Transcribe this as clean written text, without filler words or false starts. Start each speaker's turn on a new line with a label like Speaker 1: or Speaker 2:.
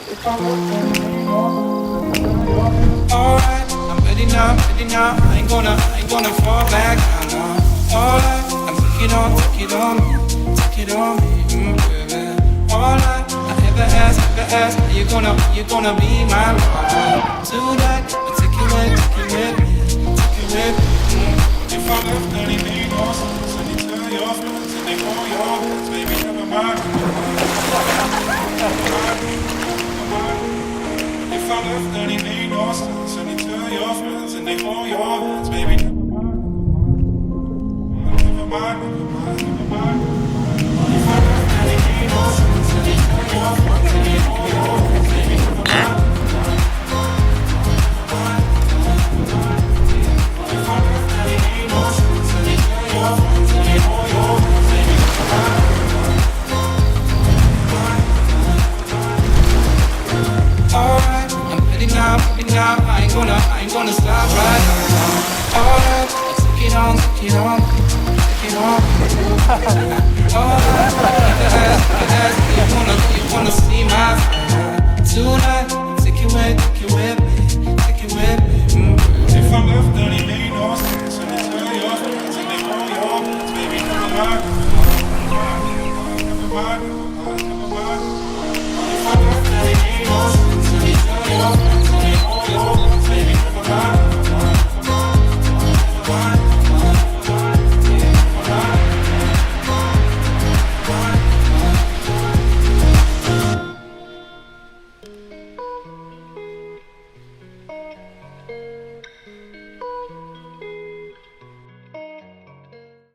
Speaker 1: Alright, I'm ready now, ready now. I ain't gonna fall back now, no. Alright, I'm take it on me, baby. Alright, I ever ask, are you gonna be my lover tonight? Take it with me. If I left, then it made no sense. And you tell your friends, and they call your friends, baby, never mind. If I left, then it made no sense. And you tell your friends, and they call your friends, baby, never mind. If I left, then it made no sense. And you tell your friends, and they call your friends, baby, never mind. Alright, I'm ready now, I ain't gonna stop right now. Alright, take it on. Alright.